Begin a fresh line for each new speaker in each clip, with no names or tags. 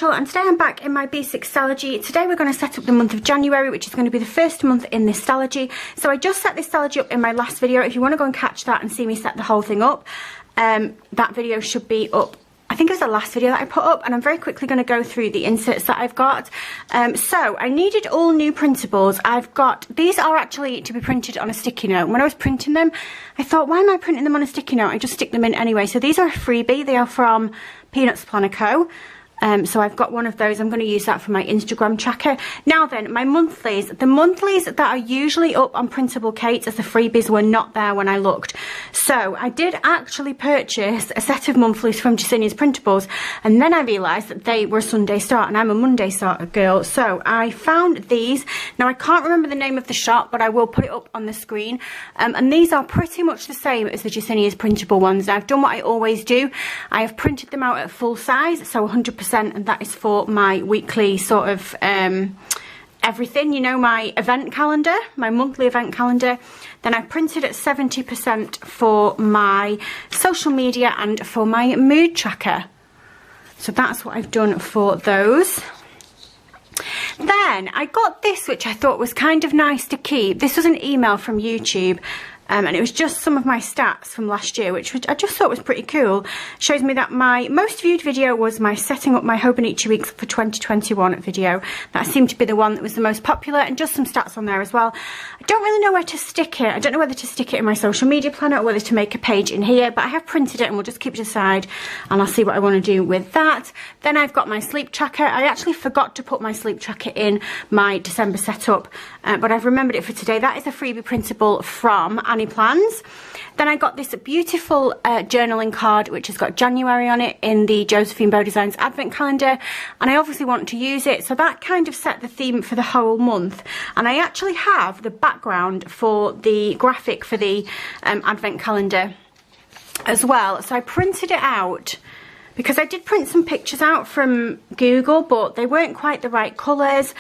Rachel and today I'm back in my basic Stalogy. Today we're going to set up the month of January, which is going to be the first month in this Stalogy. So I just set this Stalogy up in my last video. If you want to go and catch that and see me set the whole thing up, that video should be up. I think it was the last video that I put up, and I'm very quickly going to go through the inserts that I've got. So I needed all new printables. These are actually to be printed on a sticky note. When I was printing them, I thought, why am I printing them on a sticky note? I just stick them in anyway. So these are a freebie. They are from Peanuts Planner Co. So I've got one of those. I'm going to use that for my Instagram tracker. Now then, my monthlies. The monthlies that are usually up on Printable Kate's as the freebies were not there when I looked. So I did actually purchase a set of monthlies from Jasinia's Printables, and then I realised that they were a Sunday start and I'm a Monday start girl. So I found these. Now I can't remember the name of the shop, but I will put it up on the screen. And these are pretty much the same as the Jasinia's Printable ones. Now, I've done what I always do. I have printed them out at full size, so 100%. And that is for my weekly sort of everything, you know, my event calendar, my monthly event calendar. Then I printed at 70% for my social media and for my mood tracker. So that's what I've done for those. Then I got this, which I thought was kind of nice to keep. This was an email from YouTube. And it was just some of my stats from last year, which I just thought was pretty cool. Shows me that my most viewed video was my setting up my Hobonichi weeks for 2021 video. That seemed to be the one that was the most popular, and just some stats on there as well. I don't really know where to stick it. I don't know whether to stick it in my social media planner or whether to make a page in here, but I have printed it and we'll just keep it aside and I'll see what I want to do with that. Then I've got my sleep tracker. I actually forgot to put my sleep tracker in my December setup, but I've remembered it for today. That is a freebie printable from Plans. Then I got this beautiful journaling card which has got January on it in the Josephine Bow Designs advent calendar, and I obviously want to use it, so that kind of set the theme for the whole month. And I actually have the background for the graphic for the advent calendar as well. So I printed it out because I did print some pictures out from Google, but they weren't quite the right colours.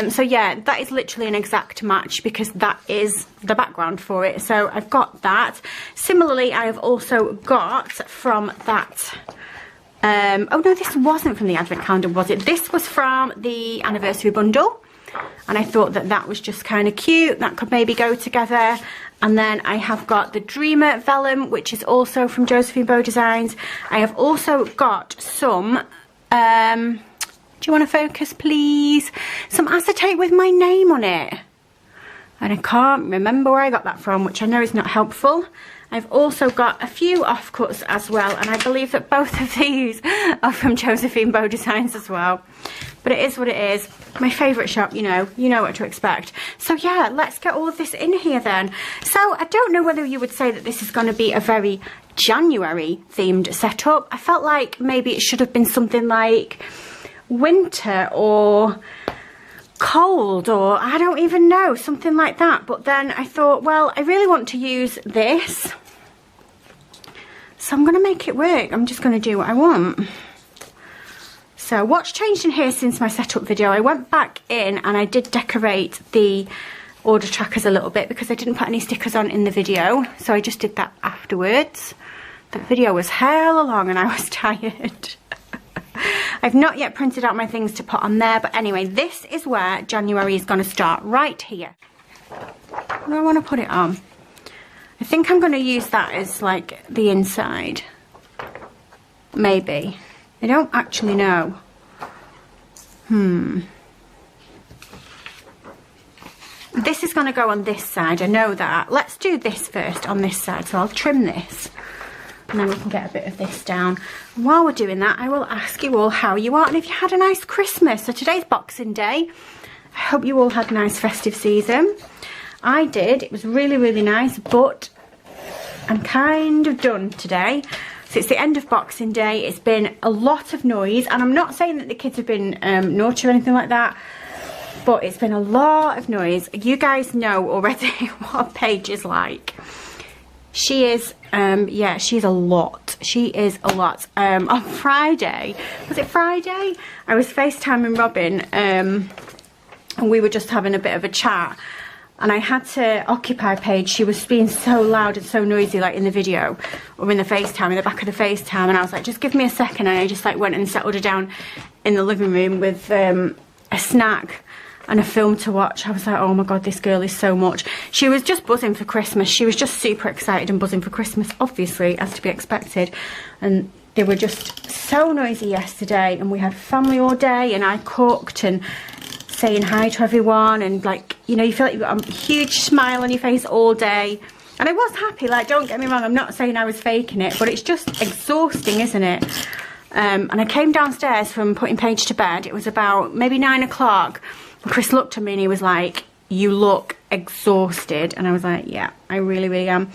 So yeah, that is literally an exact match because that is the background for it. So I've got that. Similarly, I have also got from that... oh no, this wasn't from the advent calendar, was it? This was from the anniversary bundle. And I thought that that was just kind of cute. That could maybe go together. And then I have got the Dreamer Vellum, which is also from Josephine Bow Designs. I have also got some, do you want to focus please? Some acetate with my name on it. And I can't remember where I got that from, which I know is not helpful. I've also got a few offcuts as well, and I believe that both of these are from Josephine Bow Designs as well. But it is what it is. My favourite shop, you know what to expect. So yeah, let's get all of this in here then. So I don't know whether you would say that this is going to be a very January themed setup. I felt like maybe it should have been something like winter or cold, or I don't even know, something like that. But then I thought, well, I really want to use this, so I'm going to make it work. I'm just going to do what I want. So what's changed in here since my setup video? I went back in and I did decorate the order trackers a little bit because I didn't put any stickers on in the video, so I just did that afterwards. The video was hella long and I was tired. I've not yet printed out my things to put on there, but anyway, this is where January is going to start, right here. What do I want to put it on? I think I'm going to use that as like the inside. Maybe. I don't actually know. This is going to go on this side, I know that. Let's do this first on this side, so I'll trim this. And then we can get a bit of this down. And while we're doing that, I will ask you all how you are and if you had a nice Christmas. So today's Boxing Day. I hope you all had a nice festive season. I did. It was really, really nice, but I'm kind of done today. So it's the end of Boxing Day. It's been a lot of noise, and I'm not saying that the kids have been naughty or anything like that, but it's been a lot of noise. You guys know already what Paige is like. She is, yeah, she's a lot. She is a lot. On Friday, was it Friday? I was FaceTiming Robin, and we were just having a bit of a chat. and I had to occupy Paige. She was being so loud and so noisy, like in the video or in the FaceTime, in the back of the FaceTime, and I was like, just give me a second, and I just like went and settled her down in the living room with a snack and a film to watch. I was like, oh my god, this girl is so much. She was just buzzing for Christmas. She was just super excited and buzzing for Christmas, obviously, as to be expected. And they were just so noisy yesterday, and we had family all day, and I cooked and saying hi to everyone, and like, you know, you feel like you've got a huge smile on your face all day. And I was happy, like, don't get me wrong, I'm not saying I was faking it, but it's just exhausting, isn't it? And I came downstairs from putting Paige to bed. It was about maybe 9 o'clock. And Chris looked at me and he was like, you look exhausted. And I was like, yeah, I really, really am.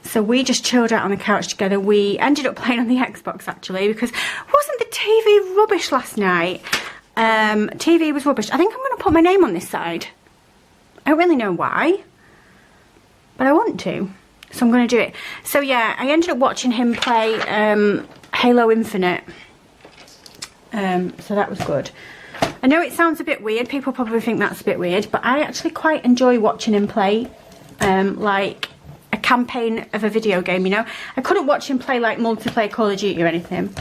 So we just chilled out on the couch together. We ended up playing on the Xbox, actually, because wasn't the TV rubbish last night? TV was rubbish. I think I'm going to put my name on this side. I don't really know why, but I want to. So I'm going to do it. So yeah, I ended up watching him play Halo Infinite. So that was good. I know it sounds a bit weird. People probably think that's a bit weird, but I actually quite enjoy watching him play like a campaign of a video game, you know. I couldn't watch him play like multiplayer Call of Duty or anything,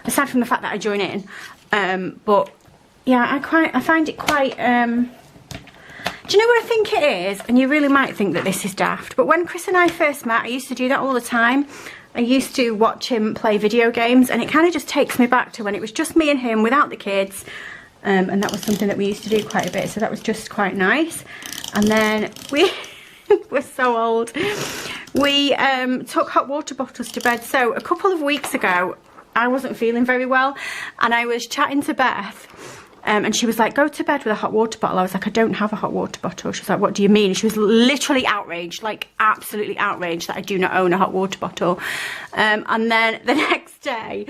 aside from the fact that I join in. But yeah, I find it quite do you know what I think it is? And you really might think that this is daft, but when Chris and I first met, I used to do that all the time. I used to watch him play video games, and it kind of just takes me back to when it was just me and him without the kids. And that was something that we used to do quite a bit, so that was just quite nice. And then we we're so old. We took hot water bottles to bed. So a couple of weeks ago, I wasn't feeling very well, and I was chatting to Beth, and she was like, go to bed with a hot water bottle. I was like, I don't have a hot water bottle. She was like, what do you mean? And she was literally outraged, like absolutely outraged that I do not own a hot water bottle. And then the next day,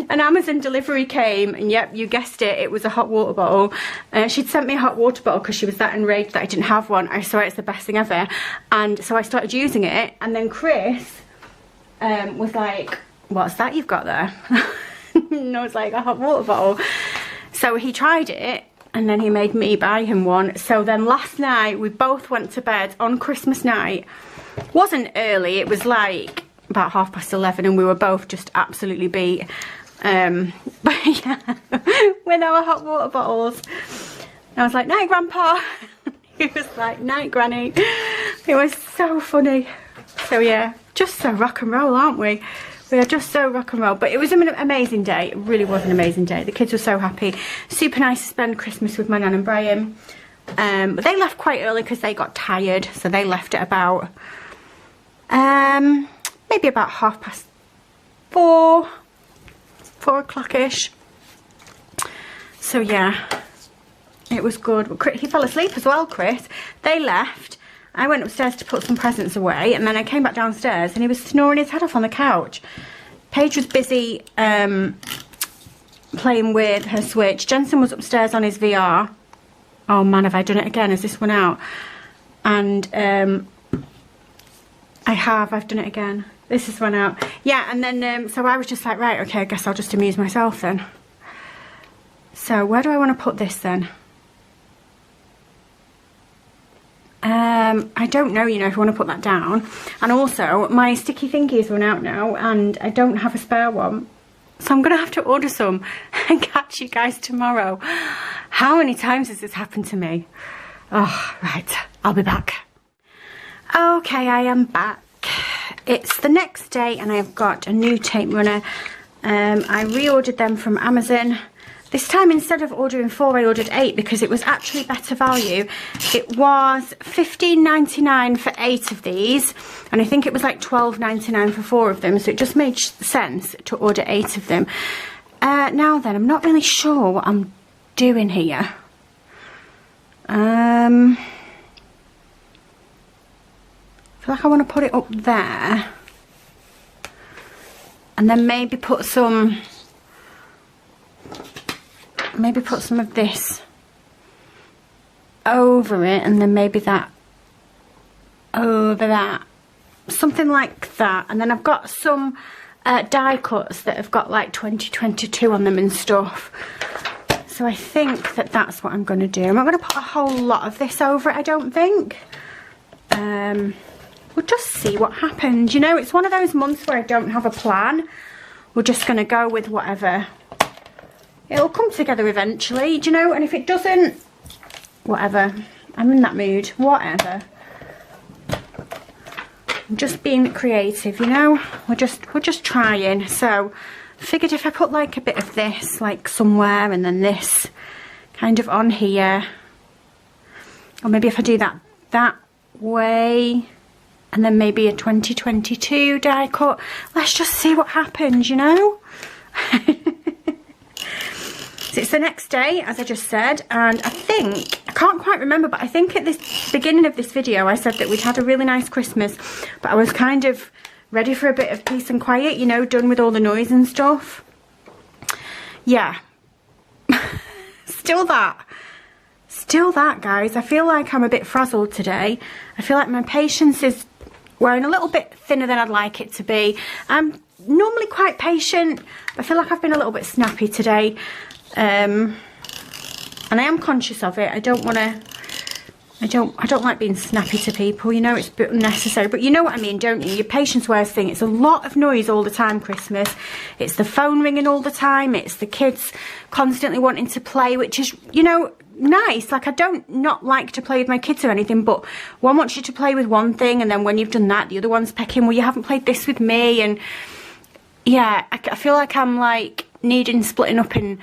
an Amazon delivery came, and yep, you guessed it, it was a hot water bottle. She'd sent me a hot water bottle because she was that enraged that I didn't have one. I swear it's the best thing ever. And so I started using it, and then Chris was like, what's that you've got there? And I was like, a hot water bottle. So he tried it, and then he made me buy him one. So then last night, we both went to bed on Christmas night. Wasn't early, it was like about 11:30, and we were both just absolutely beat. But yeah, with our hot water bottles. And I was like, night, Grandpa. He was like, night, Granny. It was so funny. So yeah, just so rock and roll, aren't we? We are just so rock and roll. But it was an amazing day. It really was an amazing day. The kids were so happy. Super nice to spend Christmas with my nan and Brian. But they left quite early because they got tired. So they left at about, maybe about 4:30, 4 o'clock-ish. So yeah, it was good. He fell asleep as well, Chris. They left. I went upstairs to put some presents away, and then I came back downstairs and he was snoring his head off on the couch. Paige was busy playing with her Switch. Jensen was upstairs on his VR. Oh man, have I done it again? Is this one out? And I've done it again. This is one out. Yeah, and then so I was just like, right, okay, I guess I'll just amuse myself then. So where do I want to put this then? I don't know, you know, if I want to put that down. And also, my sticky thingies run out now, and I don't have a spare one. So I'm going to have to order some and catch you guys tomorrow. How many times has this happened to me? Oh, right. I'll be back. Okay, I am back. It's the next day, and I've got a new tape runner. I reordered them from Amazon. This time, instead of ordering 4, I ordered 8 because it was actually better value. It was $15.99 for 8 of these, and I think it was like $12.99 for 4 of them, so it just made sense to order 8 of them. Now then, I'm not really sure what I'm doing here. I feel like I want to put it up there, and then maybe put some of this over it, and then maybe that over that, something like that. And then I've got some die cuts that have got like 2022 on them and stuff, so I think that that's what I'm going to do. I'm not going to put a whole lot of this over it, I don't think. we'll just see what happens. You know, it's one of those months where I don't have a plan. We're just going to go with whatever. It'll come together eventually, do you know? And if it doesn't, whatever. I'm in that mood. Whatever. I'm just being creative, you know? We're just trying. So, figured if I put like a bit of this, like somewhere, and then this kind of on here. Or maybe if I do that way, and then maybe a 2022 die cut. Let's just see what happens, you know? So it's the next day, as I just said, and I can't quite remember, but I think at this beginning of this video I said that we'd had a really nice Christmas, but I was kind of ready for a bit of peace and quiet, you know, done with all the noise and stuff. Yeah. Still that, guys. I feel like I'm a bit frazzled today. I feel like my patience is wearing a little bit thinner than I'd like it to be. I'm normally quite patient, but I feel like I've been a little bit snappy today. And I am conscious of it. I don't like being snappy to people, you know, it's a bit unnecessary, but you know what I mean, don't you? Your patience wears thin. It's a lot of noise all the time, Christmas. It's the phone ringing all the time. It's the kids constantly wanting to play, which is, you know, nice. Like, I don't not like to play with my kids or anything, but one wants you to play with one thing, and then when you've done that, the other one's pecking, well, you haven't played this with me, and yeah, I feel like I'm like needing splitting up in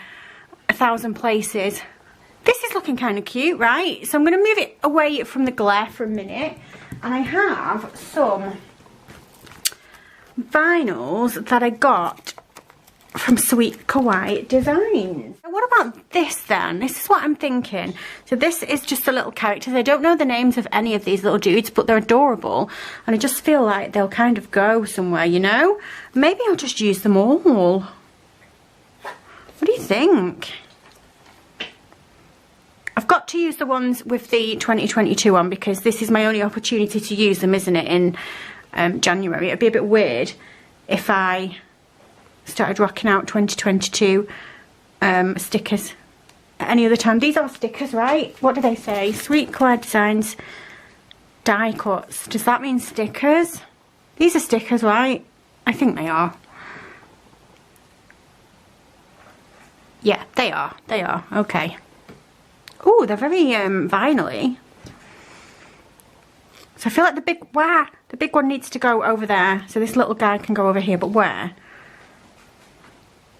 1,000 places. This is looking kind of cute, right? So I'm going to move it away from the glare for a minute. And I have some vinyls that I got from Sweet Kawaii Designs. So what about this then? This is what I'm thinking. So this is just the little characters. I don't know the names of any of these little dudes, but they're adorable. And I just feel like they'll kind of go somewhere, you know? Maybe I'll just use them all. What do you think? I've got to use the ones with the 2022 on because this is my only opportunity to use them, isn't it, in January. It'd be a bit weird if I started rocking out 2022 stickers at any other time. These are stickers, right? What do they say? Sweet Kawaii Designs die cuts. Does that mean stickers? These are stickers, right? I think they are. Yeah, they are. They are. Okay. Oh, they're very vinyl-y. So I feel like the big one needs to go over there. So this little guy can go over here, but where?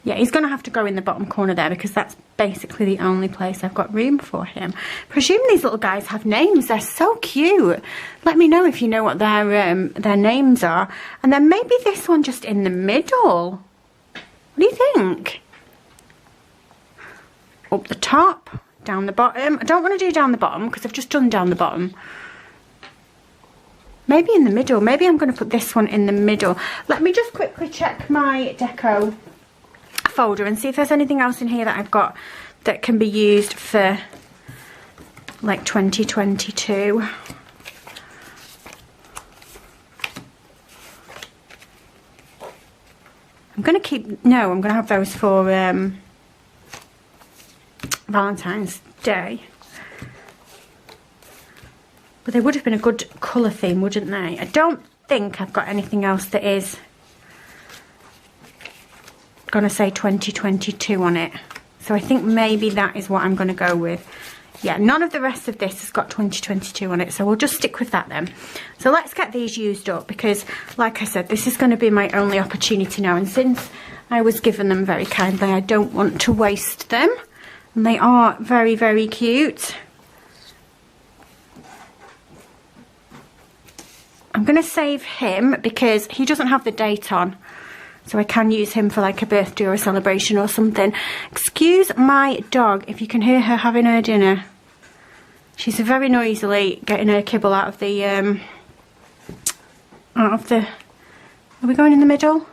Yeah, he's going to have to go in the bottom corner there because that's basically the only place I've got room for him. Presume these little guys have names. They're so cute. Let me know if you know what their names are. And then maybe this one just in the middle. What do you think? Up the top, down the bottom. I don't want to do down the bottom because I've just done down the bottom. Maybe in the middle. Maybe I'm going to put this one in the middle. Let me just quickly check my deco folder and see if there's anything else in here that I've got that can be used for like 2022. I'm going to have those for Valentine's Day. But they would have been a good colour theme, wouldn't they? I don't think I've got anything else that is going to say 2022 on it. So I think maybe that is what I'm going to go with. Yeah, none of the rest of this has got 2022 on it, so we'll just stick with that then. So let's get these used up because, like I said, this is going to be my only opportunity now. And since I was given them very kindly, I don't want to waste them. And they are very, very cute. I'm going to save him because he doesn't have the date on. So I can use him for like a birthday or a celebration or something. Excuse my dog if you can hear her having her dinner. She's very noisily getting her kibble out of the, are we going in the middle?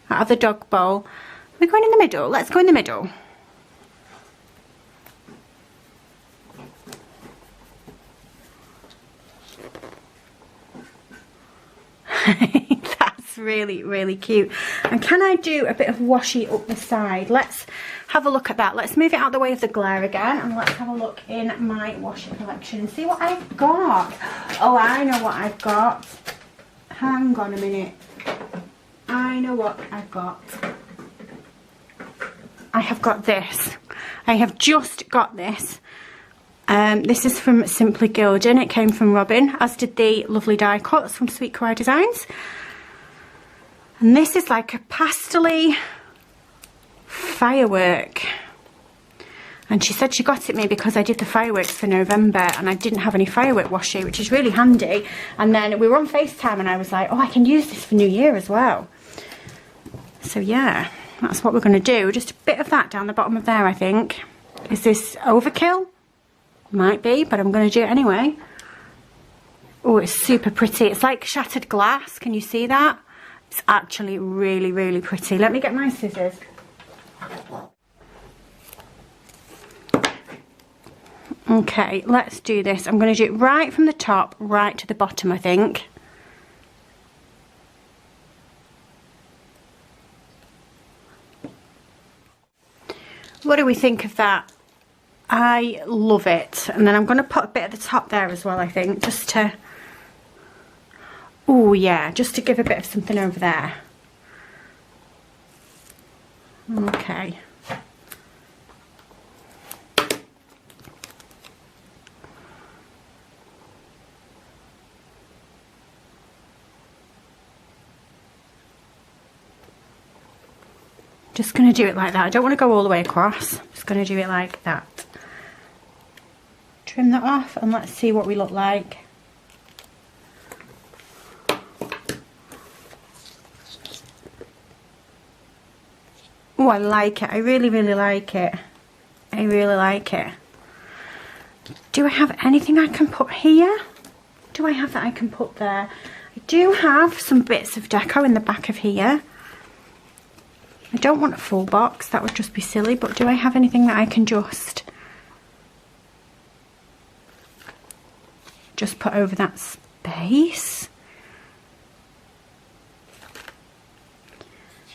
Out of the dog bowl. Are we going in the middle? Let's go in the middle. That's really, really cute. And can I do a bit of washi up the side? Let's have a look at that. Let's move it out the way of the glare again, and let's have a look in my washi collection and see what I've got. Oh, I know what I've got. Hang on a minute. I know what I've got. I have got this. I have just got this. This is from Simply Gilding. It came from Robin, as did the lovely die cuts from Sweet Kawaii Designs. And this is like a pastel-y firework. And she said she got it me because I did the fireworks for November and I didn't have any firework washi, which is really handy. And then we were on FaceTime and I was like, oh, I can use this for New Year as well. So yeah, that's what we're going to do. Just a bit of that down the bottom of there, I think. Is this overkill? Might be, but I'm going to do it anyway. Oh, it's super pretty. It's like shattered glass. Can you see that? It's actually really, really pretty. Let me get my scissors. Okay, let's do this. I'm going to do it right from the top, right to the bottom, I think. What do we think of that? I love it. And then I'm going to put a bit at the top there as well, I think, just to... Oh yeah, just to give a bit of something over there. Okay. Just going to do it like that. I don't want to go all the way across. Just going to do it like that. Trim that off and let's see what we look like. Oh, I like it. I really, really like it. I really like it. Do I have anything I can put here? Do I have that I can put there? I do have some bits of deco in the back of here. I don't want a full box, that would just be silly, but do I have anything that I can just put over that space?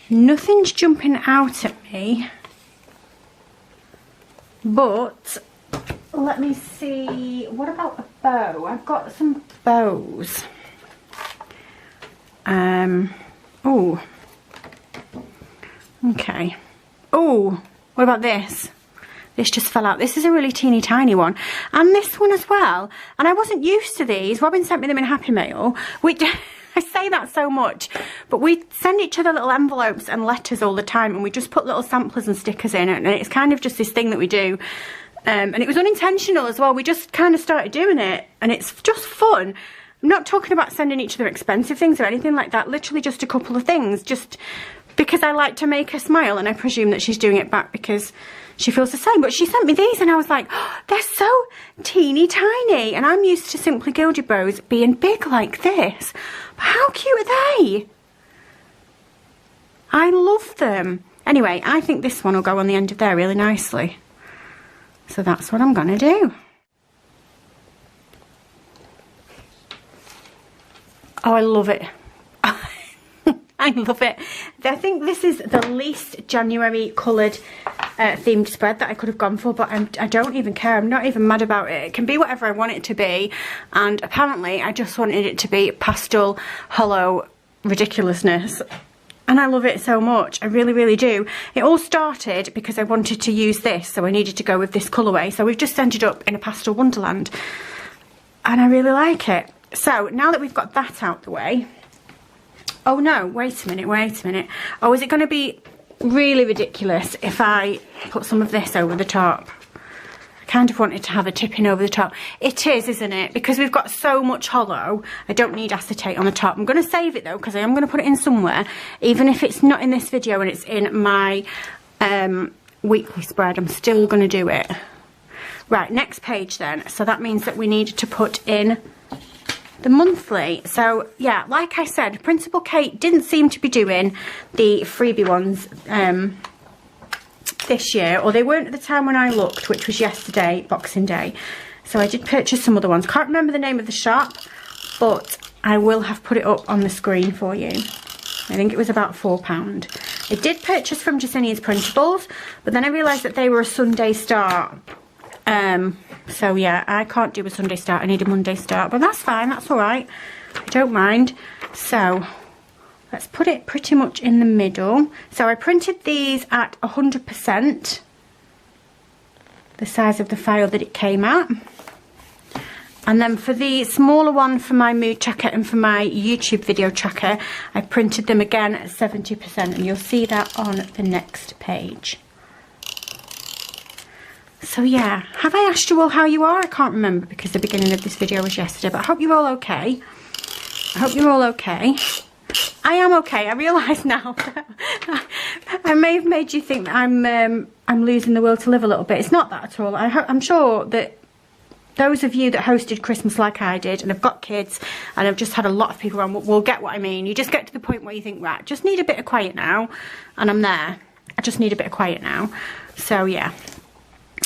Nothing's jumping out at me, but let me see, what about a bow? I've got some bows. Oh. Okay. Oh, what about this? This just fell out. This is a really teeny tiny one. And this one as well. And I wasn't used to these. Robin sent me them in Happy Mail. I say that so much. But we send each other little envelopes and letters all the time. And we just put little samplers and stickers in it. And it's kind of just this thing that we do. And it was unintentional as well. We just kind of started doing it. And it's just fun. I'm not talking about sending each other expensive things or anything like that. Literally just a couple of things. Just... because I like to make her smile, and I presume that she's doing it back because she feels the same. But she sent me these and I was like, oh, they're so teeny tiny. And I'm used to Simply Gilded bows being big like this. But how cute are they? I love them. Anyway, I think this one will go on the end of there really nicely. So that's what I'm going to do. Oh, I love it. I love it. I think this is the least January coloured themed spread that I could have gone for, but I don't even care. I'm not even mad about it. It can be whatever I want it to be, and apparently I just wanted it to be pastel, hollow ridiculousness. And I love it so much. I really, really do. It all started because I wanted to use this, so I needed to go with this colourway. So we've just ended up in a pastel wonderland, and I really like it. So now that we've got that out the way... Oh no, wait a minute. Oh, is it going to be really ridiculous if I put some of this over the top? I kind of wanted to have a tipping over the top. It is, isn't it? Because we've got so much hollow, I don't need acetate on the top. I'm going to save it though, because I am going to put it in somewhere. Even if it's not in this video and it's in my weekly spread, I'm still going to do it. Right, next page then. So that means that we need to put in the monthly. So yeah, like I said, Principal Kate didn't seem to be doing the freebie ones this year, or they weren't at the time when I looked, which was yesterday, Boxing Day. So I did purchase some other ones. Can't remember the name of the shop, but I will have put it up on the screen for you. I think it was about £4. I did purchase from Jasinia's Printables, but then I realised that they were a Sunday start. So yeah, I can't do a Sunday start, I need a Monday start, but that's fine, that's alright, I don't mind. So let's put it pretty much in the middle. So I printed these at 100%, the size of the file that it came at. And then for the smaller one for my mood tracker and for my YouTube video tracker, I printed them again at 70%, and you'll see that on the next page. So yeah, have I asked you all how you are? I can't remember because the beginning of this video was yesterday, but I hope you're all okay. I hope you're all okay. I am okay. I realise now that I may have made you think that I'm losing the will to live a little bit. It's not that at all. I'm sure that those of you that hosted Christmas like I did and have got kids and have just had a lot of people around will get what I mean. You just get to the point where you think, right, just need a bit of quiet now, and I'm there. I just need a bit of quiet now. So yeah.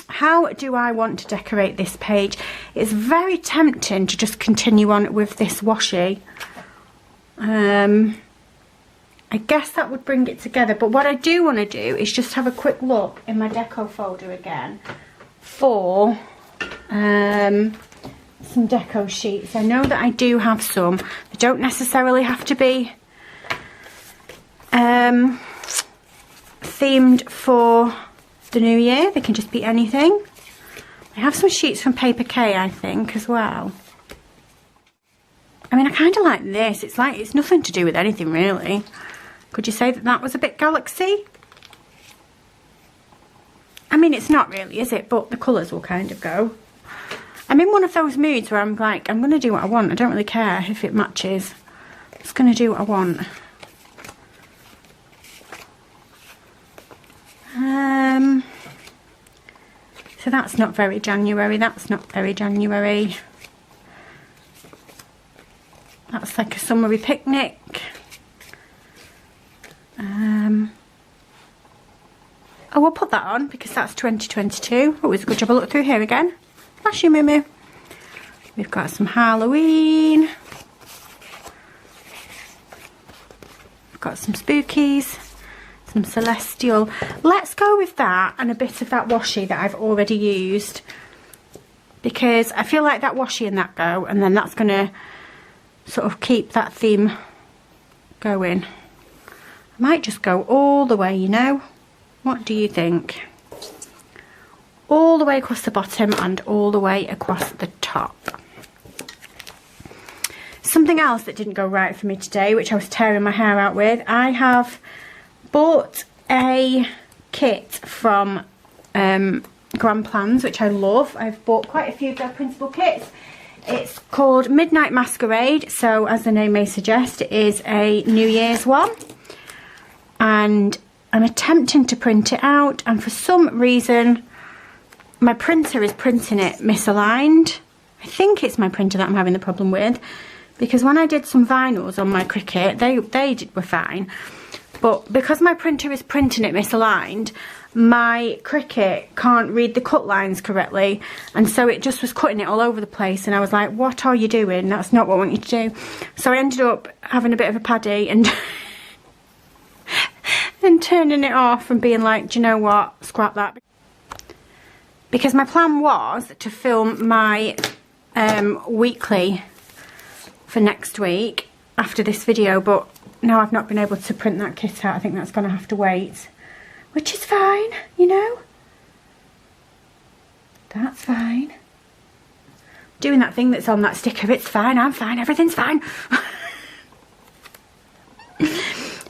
How do I want to decorate this page? It's very tempting to just continue on with this washi. I guess that would bring it together, but what I do want to do is just have a quick look in my deco folder again for some deco sheets. I know that I do have some. They don't necessarily have to be themed for the new year. They can just be anything. I have some sheets from Paper K, I think, as well. I mean, I kind of like this. It's like, it's nothing to do with anything, really. Could you say that that was a bit galaxy? I mean, it's not really, is it? But the colours will kind of go. I'm in one of those moods where I'm like, I'm going to do what I want. I don't really care if it matches. I'm just going to do what I want. So that's not very January. That's not very January. That's like a summery picnic. Oh, we'll put that on because that's 2022. Oh, it's a good job I looked through here again. Bless you, Moo. We've got some Halloween. We've got some spookies. Some celestial. Let's go with that and a bit of that washi that I've already used, because I feel like that washi and that go, and then that's going to sort of keep that theme going. I might just go all the way, you know. What do you think? All the way across the bottom and all the way across the top. Something else that didn't go right for me today, which I was tearing my hair out with, I have bought a kit from RachelBeautyPlans, which I love. I've bought quite a few of their printable kits. It's called Midnight Masquerade, so as the name may suggest, it is a New Year's one. And I'm attempting to print it out, and for some reason my printer is printing it misaligned. I think it's my printer that I'm having the problem with, because when I did some vinyls on my Cricut, they were fine. But because my printer is printing it misaligned, my Cricut can't read the cut lines correctly, and so it just was cutting it all over the place, and I was like, what are you doing? That's not what I want you to do. So I ended up having a bit of a paddy and and turning it off and being like, do you know what, scrap that. Because my plan was to film my weekly for next week after this video, but now I've not been able to print that kit out. I think that's going to have to wait, which is fine, you know. That's fine. Doing that thing that's on that sticker, it's fine, I'm fine, everything's fine.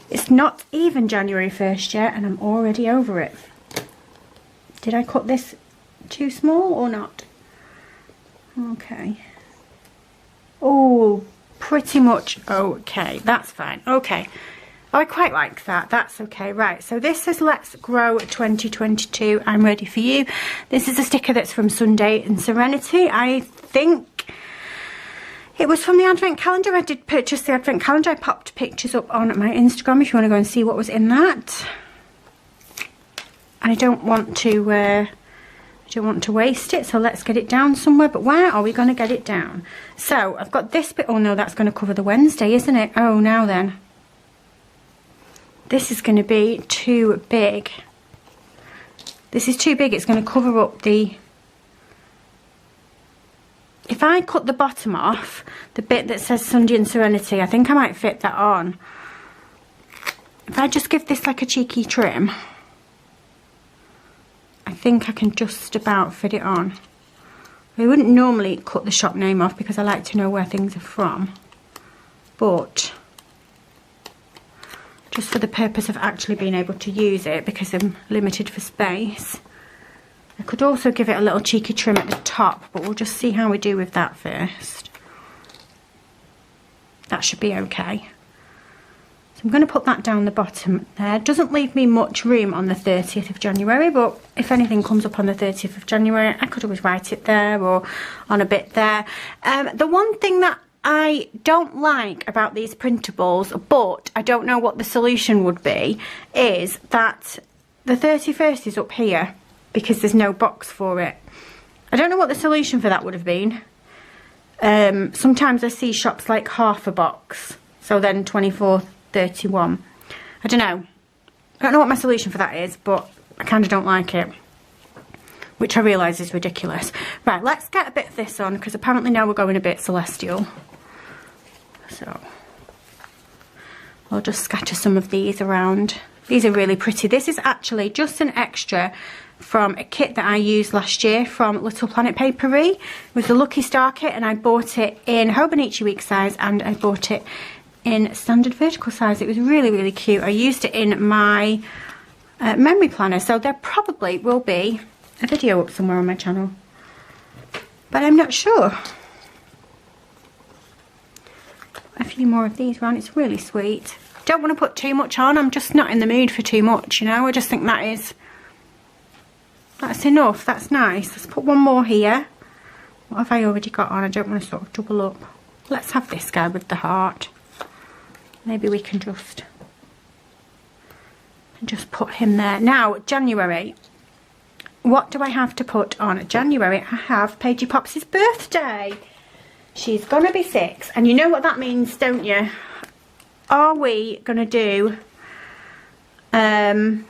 It's not even January 1st yet and I'm already over it. Did I cut this too small or not? Okay. Oh, pretty much okay. That's fine. Okay. Oh, I quite like that. That's okay. Right, so this is Let's Grow 2022. I'm ready for you. This is a sticker that's from Sunday in Serenity. I think it was from the Advent Calendar. I did purchase the Advent Calendar. I popped pictures up on my Instagram if you want to go and see what was in that. And I don't want to waste it, so let's get it down somewhere. But where are we going to get it down? So I've got this bit. Oh no, that's going to cover the Wednesday, isn't it? Oh, now then. this is going to be too big. This is too big. It's going to cover up the... If I cut the bottom off, the bit that says Sunday and Serenity, I think I might fit that on. If I just give this like a cheeky trim, I think I can just about fit it on. I wouldn't normally cut the shop name off because I like to know where things are from. But just for the purpose of actually being able to use it, because I'm limited for space. I could also give it a little cheeky trim at the top, but we'll just see how we do with that first. That should be okay. So I'm going to put that down the bottom there. It doesn't leave me much room on the 30th of January, but if anything comes up on the 30th of January, I could always write it there or on a bit there. The one thing that I don't like about these printables, but I don't know what the solution would be, is that the 31st is up here because there's no box for it. I don't know what the solution for that would have been. Sometimes I see shops like half a box, so then 24, 31. I don't know. I don't know what my solution for that is, but I kind of don't like it, which I realise is ridiculous. Right, let's get a bit of this on, because apparently now we're going a bit celestial. So I'll just scatter some of these around. These are really pretty. This is actually just an extra from a kit that I used last year from Little Planet Papery. It was the Lucky Star kit, and I bought it in Hobonichi week size and I bought it in standard vertical size. It was really, really cute. I used it in my memory planner, so there probably will be a video up somewhere on my channel, but I'm not sure. A few more of these around. It's really sweet. Don't want to put too much on. I'm just not in the mood for too much, you know. I just think that's enough. That's nice. Let's put one more here. What have I already got on? I don't want to sort of double up. Let's have this guy with the heart. Maybe we can just put him there. Now, January. What do I have to put on January? I have Paigey Pops' birthday. She's gonna be 6, and you know what that means, don't you? Are we gonna do a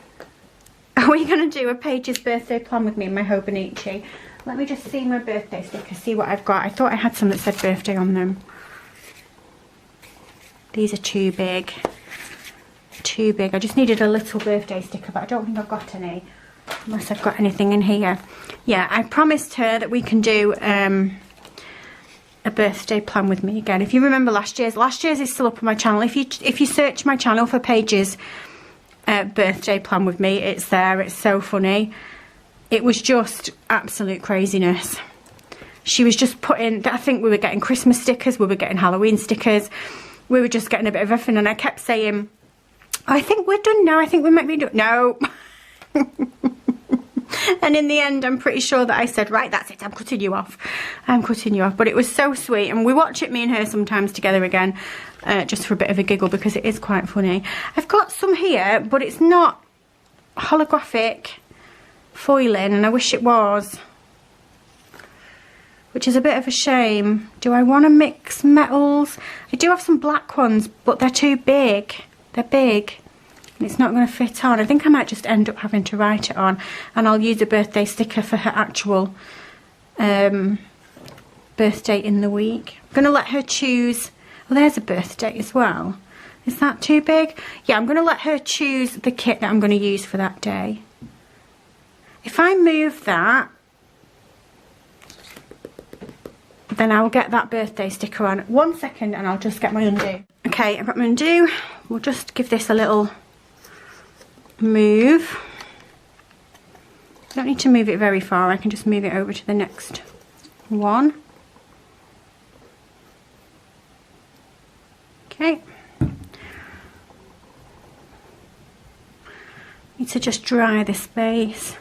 Paigey's birthday plan with me in my Hobonichi? Let me just see my birthday sticker, see what I've got. I thought I had some that said birthday on them. These are too big. Too big. I just needed a little birthday sticker, but I don't think I've got any. Unless I've got anything in here. Yeah, I promised her that we can do a birthday plan with me again. If you remember last year's is still up on my channel. If you search my channel for Paigey's birthday plan with me, it's there. It's so funny. It was just absolute craziness. She was just putting, I think we were getting Christmas stickers, we were getting Halloween stickers, we were just getting a bit of everything, and I kept saying, I think we're done now, I think we might be done. No. And in the end, I'm pretty sure that I said, right, that's it, I'm cutting you off. I'm cutting you off. But it was so sweet. And we watch it, me and her, sometimes together again, just for a bit of a giggle, because it is quite funny. I've got some here, but it's not holographic foiling, and I wish it was, which is a bit of a shame. Do I want to mix metals? I do have some black ones, but they're too big. They're big. And it's not going to fit on. I think I might just end up having to write it on, and I'll use a birthday sticker for her actual birthday in the week. I'm going to let her choose. Well, there's a birthday as well. Is that too big? Yeah, I'm going to let her choose the kit that I'm going to use for that day. If I move that, then I'll get that birthday sticker on. 1 second, and I'll just get my undo. Okay, I've got my undo. We'll just give this a little move. I don't need to move it very far. I can just move it over to the next one. Okay. Need to just dry the space.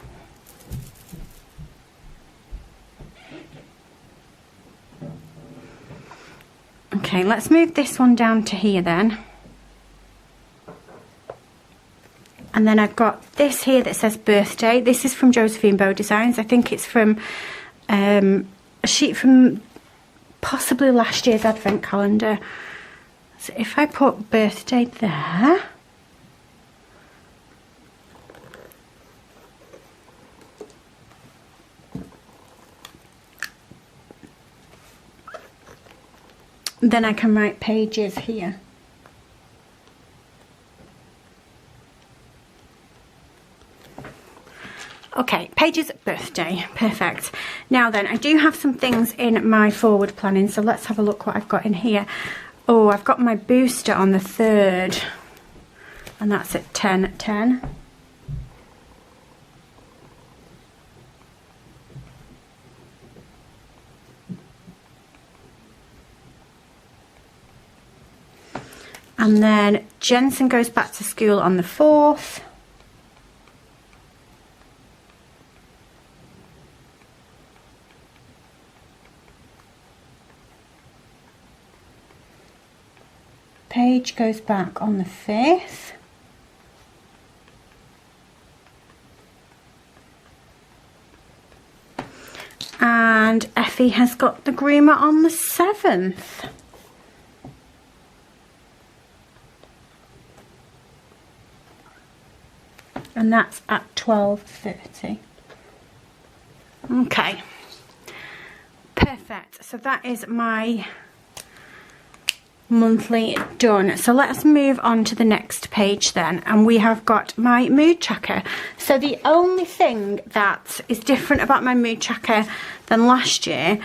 Okay, let's move this one down to here then. And then I've got this here that says birthday. This is from Josephine Bow Designs. I think it's from a sheet from possibly last year's advent calendar. So if I put birthday there, then I can write pages here. Okay, Paige's birthday, perfect. Now then, I do have some things in my forward planning, so let's have a look what I've got in here. Oh, I've got my booster on the 3rd, and that's at 10:10. And then Jensen goes back to school on the 4th. Paige goes back on the 5th. And Effie has got the groomer on the 7th. And that's at 12:30. Okay. Perfect. So that is my monthly done. So let's move on to the next page then, and we have got my mood tracker. So the only thing that is different about my mood tracker than last year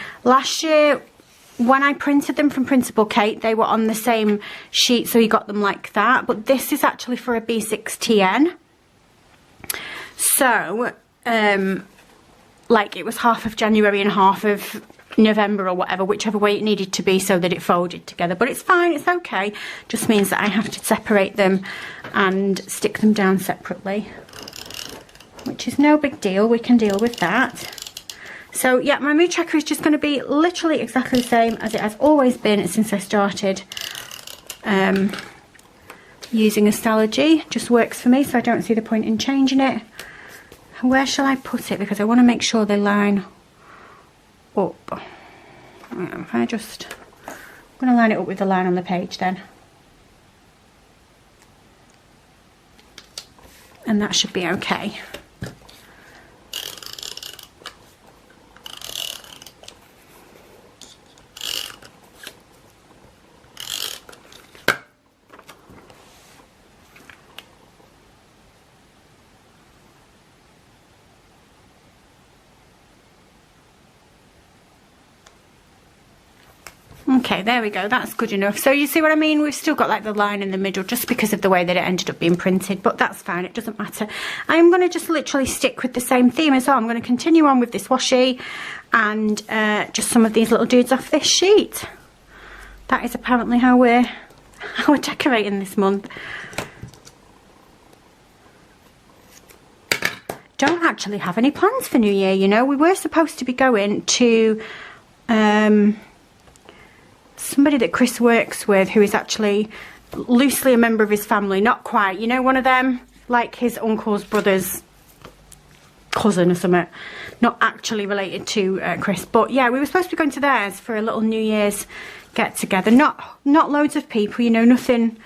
when I printed them from Printable Kate, they were on the same sheet, so you got them like that, but this is actually for a B6TN. So like it was half of January and half of November or whatever, whichever way it needed to be, so that it folded together. But it's fine, it's okay. Just means that I have to separate them and stick them down separately, which is no big deal. We can deal with that. So yeah, my mood tracker is just going to be literally exactly the same as it has always been since I started using Stalogy. Just works for me, so I don't see the point in changing it. Where shall I put it? Because I want to make sure they line up. I'm going to line it up with the line on the page then, and that should be okay. Okay, there we go, that's good enough. So you see what I mean? We've still got like the line in the middle just because of the way that it ended up being printed, but that's fine, it doesn't matter. I'm going to just literally stick with the same theme as well. I'm going to continue on with this washi and just some of these little dudes off this sheet. That is apparently how we're decorating this month. Don't actually have any plans for New Year, you know. We were supposed to be going to somebody that Chris works with, who is actually loosely a member of his family, not quite, you know, one of them, like his uncle's brother's cousin or something, not actually related to Chris. But yeah, we were supposed to be going to theirs for a little New Year's get together. Not loads of people, you know, nothing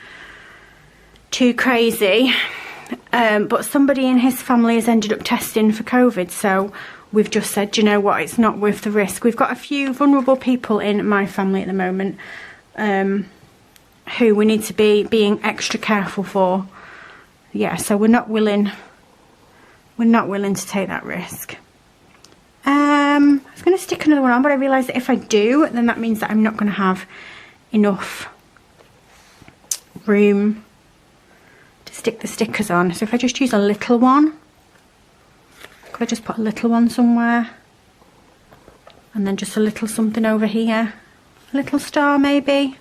too crazy, but somebody in his family has ended up testing for COVID, so we've just said, you know what, it's not worth the risk. We've got a few vulnerable people in my family at the moment who we need to be being extra careful for. Yeah, so we're not willing to take that risk. I was going to stick another one on, but I realised that if I do, then that means that I'm not going to have enough room to stick the stickers on. So if I just use a little one, could I just put a little one somewhere, and then just a little something over here, a little star maybe.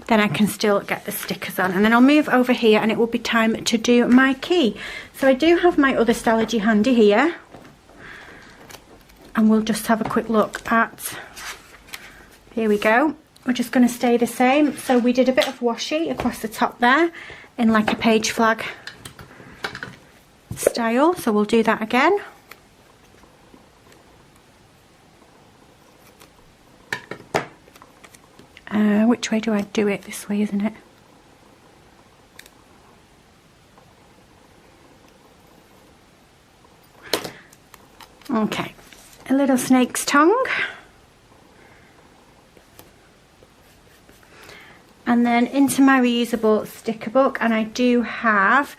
Then I can still get the stickers on, and then I'll move over here and it will be time to do my key. So I do have my other Stalogy handy here, and we'll just have a quick look at, here we go. We're just going to stay the same. So we did a bit of washi across the top there in like a page flag style, so we'll do that again. Which way do I do it? This way, isn't it? Okay, little snake's tongue. And then into my reusable sticker book, and I do have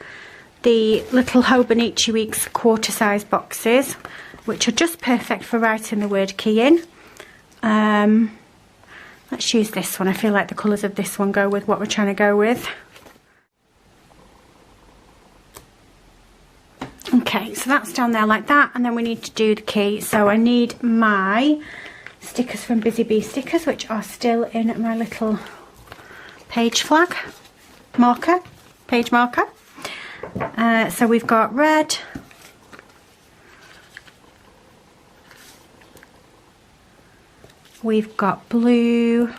the little Hobonichi Weeks quarter size boxes, which are just perfect for writing the word key in. Let's use this one. I feel like the colours of this one go with what we're trying to go with. Okay, so that's down there like that, and then we need to do the key. So I need my stickers from Busy Bee Stickers, which are still in my little page flag marker, page marker. So we've got red, we've got blue,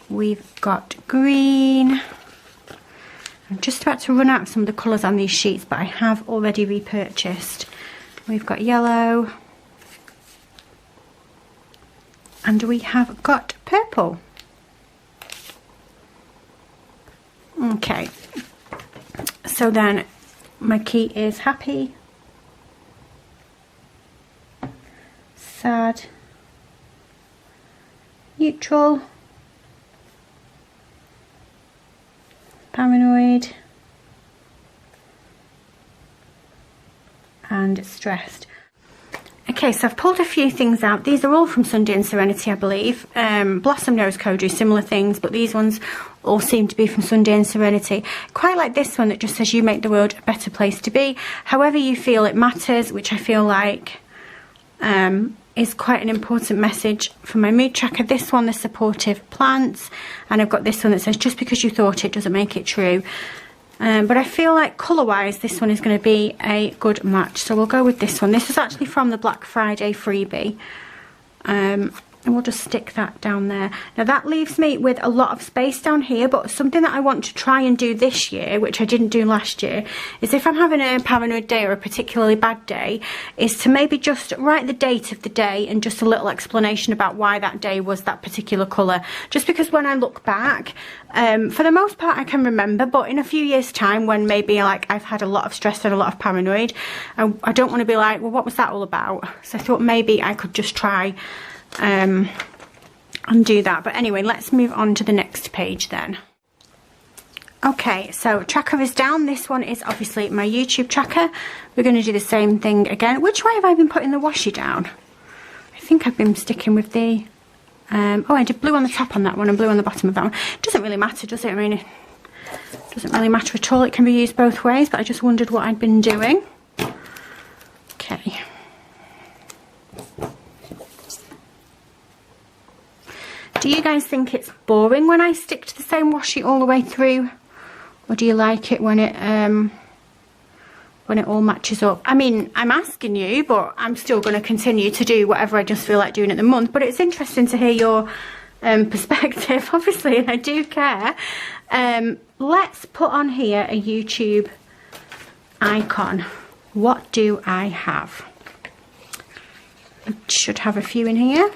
we've got green. I'm just about to run out of some of the colours on these sheets, but I have already repurchased. We've got yellow, and we have got purple. Okay, so then my key is happy, sad, neutral, paranoid, and stressed. Okay, so I've pulled a few things out. These are all from Sunday and Serenity, I believe. Blossom Nose Co. do similar things, but these ones all seem to be from Sunday and Serenity. Quite like this one that just says you make the world a better place to be. However you feel it matters, which I feel like is quite an important message for my mood tracker. This one, the supportive plants, and I've got this one that says just because you thought it doesn't make it true. But I feel like colour wise this one is going to be a good match, so we'll go with this one. This is actually from the Black Friday freebie, and we'll just stick that down there. Now that leaves me with a lot of space down here, but something that I want to try and do this year, which I didn't do last year, is if I'm having a paranoid day or a particularly bad day, is to maybe just write the date of the day and just a little explanation about why that day was that particular colour. Just because when I look back, for the most part I can remember, but in a few years time when maybe like I've had a lot of stress and a lot of paranoid, I don't want to be like, well, what was that all about? So I thought maybe I could just try and do that. But anyway, let's move on to the next page then. Okay, so tracker is down. This one is obviously my YouTube tracker. We're going to do the same thing again. Which way have I been putting the washi down? I think I've been sticking with the oh, I did blue on the top on that one and blue on the bottom of that one. It doesn't really matter, does it? I mean, it doesn't really matter at all. It can be used both ways, but I just wondered what I'd been doing. Okay. Do you guys think it's boring when I stick to the same washi all the way through? Or do you like it when it all matches up? I mean, I'm asking you, but I'm still going to continue to do whatever I just feel like doing at the month. But it's interesting to hear your perspective, obviously, and I do care. Let's put on here a YouTube icon. What do I have? I should have a few in here.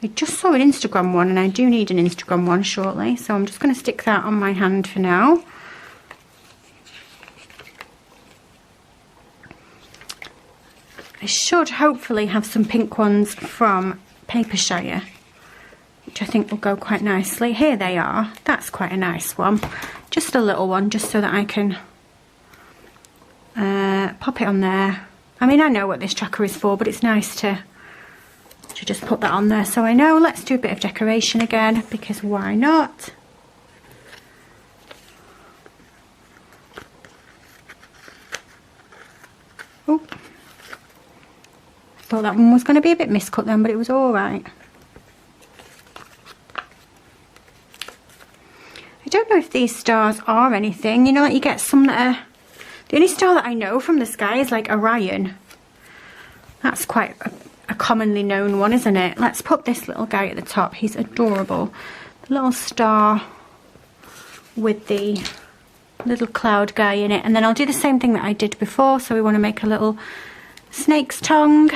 I just saw an Instagram one, and I do need an Instagram one shortly, so I'm just going to stick that on my hand for now. I should hopefully have some pink ones from Papershire, which I think will go quite nicely. Here they are. That's quite a nice one. Just a little one, just so that I can pop it on there. I mean, I know what this tracker is for, but it's nice to just put that on there so I know. Let's do a bit of decoration again, because why not? Oh, thought that one was going to be a bit miscut then, but it was all right. I don't know if these stars are anything. You know, like you get some that are... The only star that I know from the sky is like Orion. That's quite a commonly known one, isn't it? Let's put this little guy at the top. He's adorable. The little star with the little cloud guy in it. And then I'll do the same thing that I did before. So we want to make a little snake's tongue.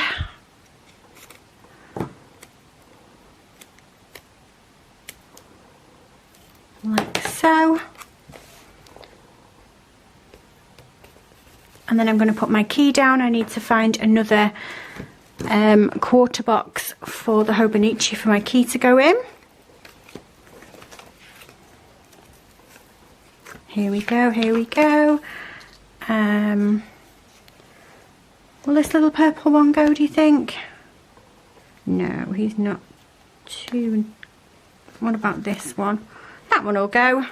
Like so. And then I'm going to put my key down. I need to find another quarter box for the Hobonichi for my key to go in. Here we go, here we go. Will this little purple one go, do you think? No, he's not too... What about this one? That one will go.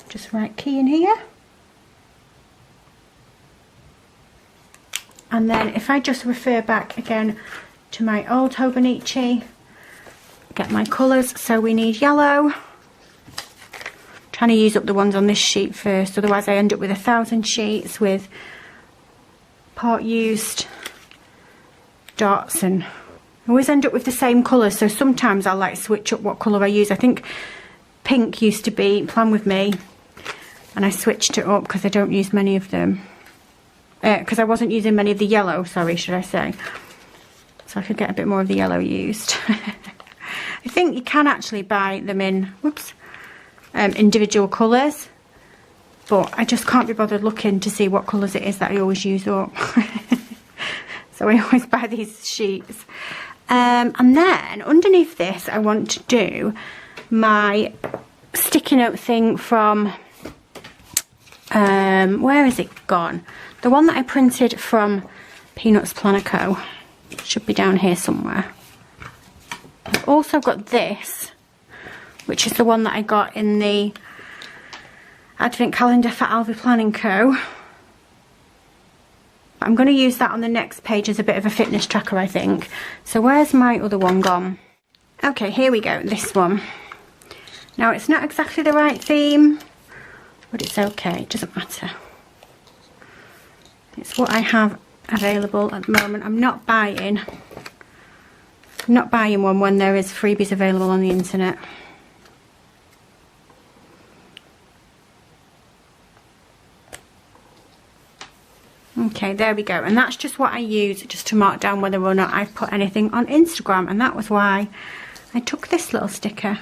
Just right key in here. And then if I just refer back again to my old Hobonichi, get my colours. So we need yellow. Trying to use up the ones on this sheet first, otherwise I end up with 1,000 sheets with part used dots, and I always end up with the same colours, so sometimes I'll like switch up what colour I use. I think pink used to be Plan With Me, and I switched it up because I don't use many of them. Because I wasn't using many of the yellow, sorry, should I say. So I could get a bit more of the yellow used. I think you can actually buy them in, whoops, individual colours, but I just can't be bothered looking to see what colours it is that I always use up. So I always buy these sheets. And then underneath this I want to do my sticky note thing from, where is it gone? The one that I printed from Peanuts Planner Co. Should be down here somewhere. I've also got this, which is the one that I got in the advent calendar for Alvi Planning Co. I'm going to use that on the next page as a bit of a fitness tracker, I think. So where's my other one gone? Okay, here we go, this one. Now it's not exactly the right theme, but it's okay, it doesn't matter. It's what I have available at the moment. I'm not buying one when there is freebies available on the internet. Okay, there we go. And that's just what I use just to mark down whether or not I've put anything on Instagram. And that was why I took this little sticker.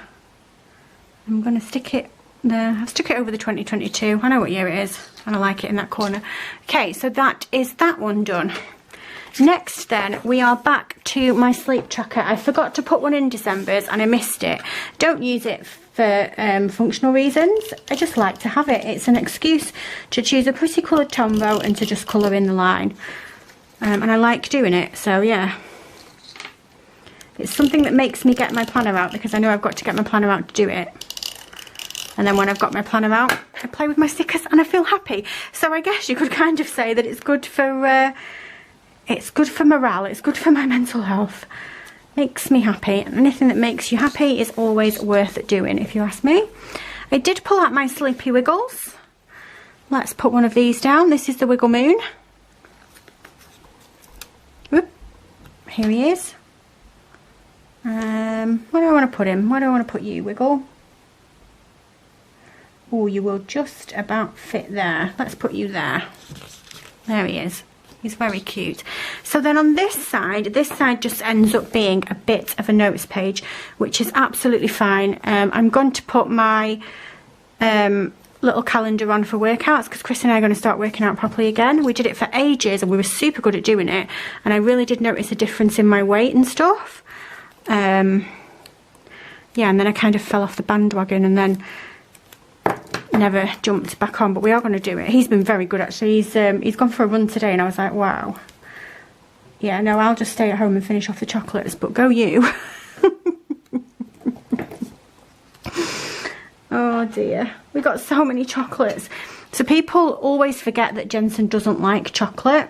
I'm going to stick it there. I'll stick it over the 2022. I know what year it is, and I like it in that corner. Okay, so that is that one done. Next then, we are back to my sleep tracker. I forgot to put one in December's and I missed it. Don't use it for functional reasons. I just like to have it. It's an excuse to choose a pretty coloured Tombow and to just colour in the line. And I like doing it, so yeah. It's something that makes me get my planner out, because I know I've got to get my planner out to do it. And then when I've got my planner out, I play with my stickers and I feel happy. So I guess you could kind of say that it's good for morale, it's good for my mental health. Makes me happy. And anything that makes you happy is always worth doing, if you ask me. I did pull out my Sleepy Wiggles. Let's put one of these down. This is the Wiggle Moon. Whoop. Here he is. Where do I want to put him? Where do I want to put you, Wiggle? Oh, you will just about fit there. Let's put you there. There he is. He's very cute. So then on this side just ends up being a bit of a notes page, which is absolutely fine. I'm going to put my little calendar on for workouts, because Chris and I are going to start working out properly again. We did it for ages and we were super good at doing it, and I really did notice a difference in my weight and stuff. Yeah, and then I kind of fell off the bandwagon and then never jumped back on, but we are going to do it. He's been very good actually. He's gone for a run today and I was like, wow. Yeah, no, I'll just stay at home and finish off the chocolates, but go you. Oh dear, we got so many chocolates. So people always forget that Jensen doesn't like chocolate,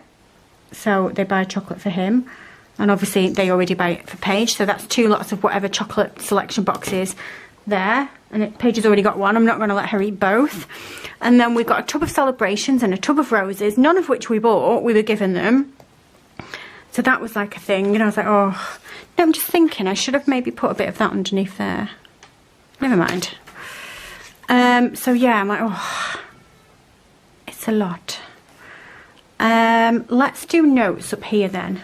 so they buy chocolate for him, and obviously they already buy it for Paige, so that's 2 lots of whatever chocolate selection box is there. And Paige has already got one. I'm not going to let her eat both. And then we've got a tub of Celebrations and a tub of roses, none of which we bought, we were given them. So that was like a thing, and I was like, oh, no, I'm just thinking I should have maybe put a bit of that underneath there. Never mind. So yeah, I'm like, oh, it's a lot. Let's do notes up here then.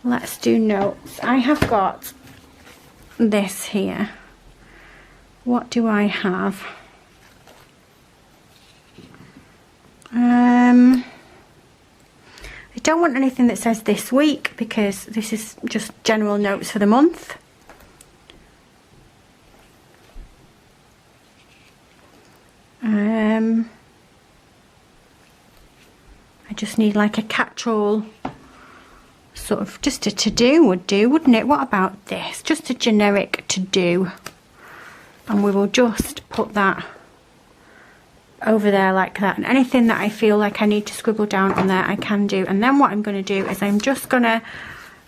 Let's do notes. I have got this here. What do I have? I don't want anything that says this week because this is just general notes for the month. I just need like a catch-all, sort of just a to-do would do, wouldn't it? What about this? Just a generic to-do. And we will just put that over there like that. And anything that I feel like I need to scribble down on there, I can do. And then what I'm going to do is I'm just going to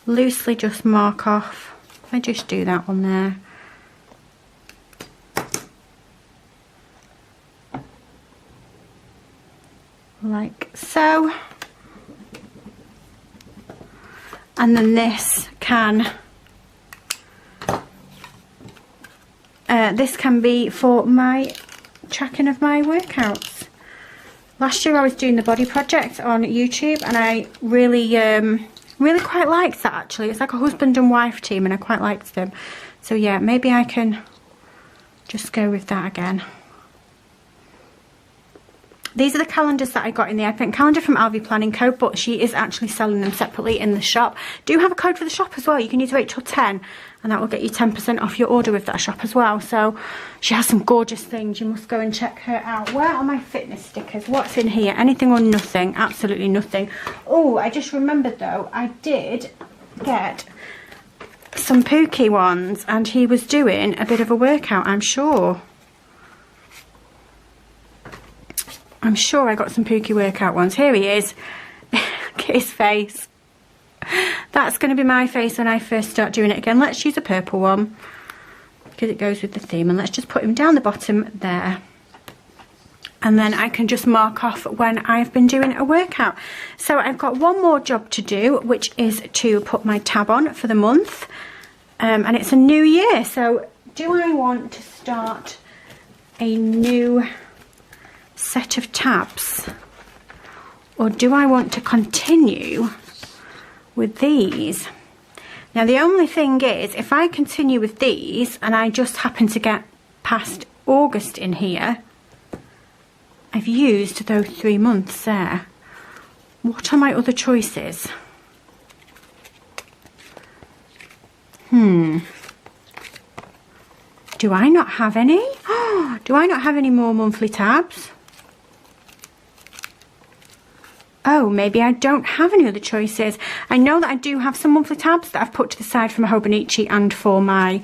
loosely just mark off. I just do that on there. Like so. And then this can be for my tracking of my workouts. Last year I was doing the body project on YouTube, and I really quite liked that actually. It's like a husband and wife team, and I quite liked them. So yeah, maybe I can just go with that again. These are the calendars that I got in the advent calendar from RV Planning Co, but she is actually selling them separately in the shop. Do have a code for the shop as well. You can use wait till 10 and that will get you 10% off your order with that shop as well. So she has some gorgeous things. You must go and check her out. Where are my fitness stickers? What's in here? Anything or nothing? Absolutely nothing. Oh, I just remembered though, I did get some Pookie ones, and he was doing a bit of a workout, I'm sure. I'm sure I got some Pookie workout ones. Here he is. Look at his face. That's going to be my face when I first start doing it again. Let's use a purple one because it goes with the theme. And let's just put him down the bottom there. And then I can just mark off when I've been doing a workout. So I've got one more job to do, which is to put my tab on for the month. And it's a new year. So do I want to start a new set of tabs, or do I want to continue with these? Now the only thing is, if I continue with these and I just happen to get past August in here, I've used those 3 months there. What are my other choices? Do I not have any? Oh, do I not have any more monthly tabs? Oh, maybe I don't have any other choices. I know that I do have some monthly tabs that I've put to the side for my Hobonichi and for my,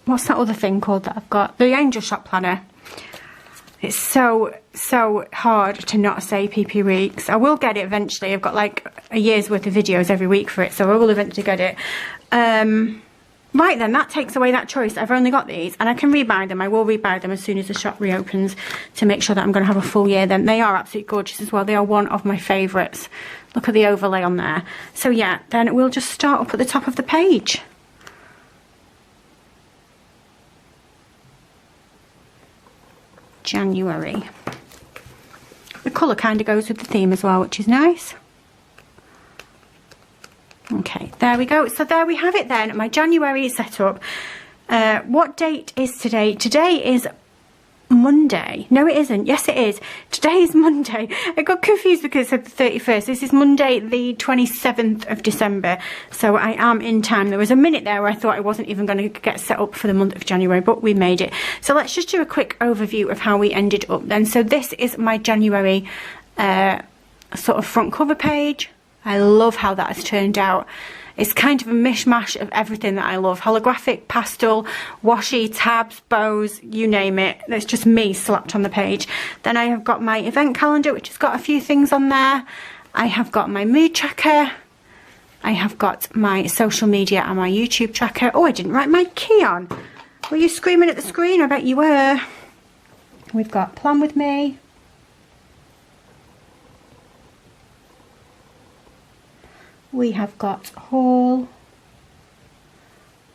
what's that other thing called that I've got? The Angel Shop Planner. It's so hard to not say PP Weeks. I will get it eventually. I've got like a year's worth of videos every week for it, so I will eventually get it. Right then, that takes away that choice. I've only got these, and I can rebuy them. I will rebuy them as soon as the shop reopens to make sure that I'm going to have a full year then. They are absolutely gorgeous as well. They are one of my favourites. Look at the overlay on there. So yeah, then we'll just start up at the top of the page. January. The colour kind of goes with the theme as well, which is nice. Okay, there we go. So there we have it then, my January setup. What date is today? Today is Monday. No, it isn't. Yes, it is. Today is Monday. I got confused because it said the 31st. This is Monday, the 27th of December. So I am in time. There was a minute there where I thought I wasn't even going to get set up for the month of January, but we made it. So let's just do a quick overview of how we ended up then. So this is my January sort of front cover page. I love how that has turned out. It's kind of a mishmash of everything that I love. Holographic, pastel, washi, tabs, bows, you name it. It's just me slapped on the page. Then I have got my event calendar, which has got a few things on there. I have got my mood tracker. I have got my social media and my YouTube tracker. Oh, I didn't write my key on. Were you screaming at the screen? I bet you were. We've got Plan With Me. We have got haul,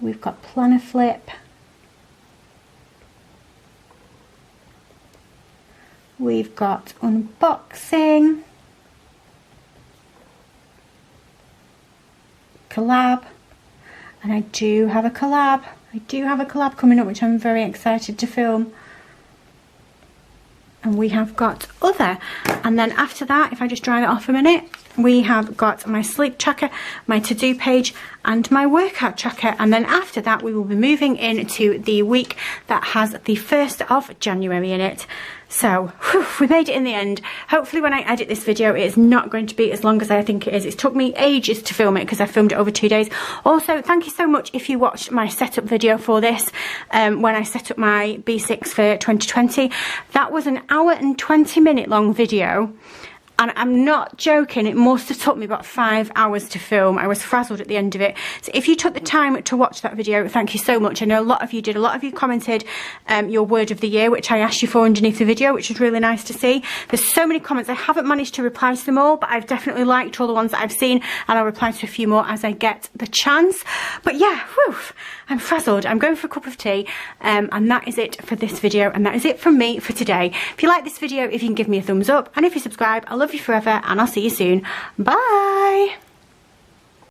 we've got planner flip, we've got unboxing, collab, And I do have a collab. I do have a collab coming up, which I'm very excited to film. And we have got other. And then after that, if I just dry that off a minute, we have got my sleep tracker, my to-do page, and my workout tracker. And then after that, we will be moving into the week that has the 1st of January in it. So, whew, we made it in the end. Hopefully when I edit this video, it is not going to be as long as I think it is. It's took me ages to film it because I filmed it over 2 days. Also, thank you so much if you watched my setup video for this, when I set up my B6 for 2020. That was an hour and 20-minute long video. And I'm not joking, it must have took me about 5 hours to film. I was frazzled at the end of it. So if you took the time to watch that video, thank you so much. I know a lot of you did. A lot of you commented your word of the year, which I asked you for underneath the video, which was really nice to see. There's so many comments. I haven't managed to reply to them all, but I've definitely liked all the ones that I've seen, and I'll reply to a few more as I get the chance. But yeah, whew, I'm frazzled. I'm going for a cup of tea, and that is it for this video, and that is it from me for today. If you like this video, if you can give me a thumbs up, and if you subscribe, I love you forever, and I'll see you soon. Bye.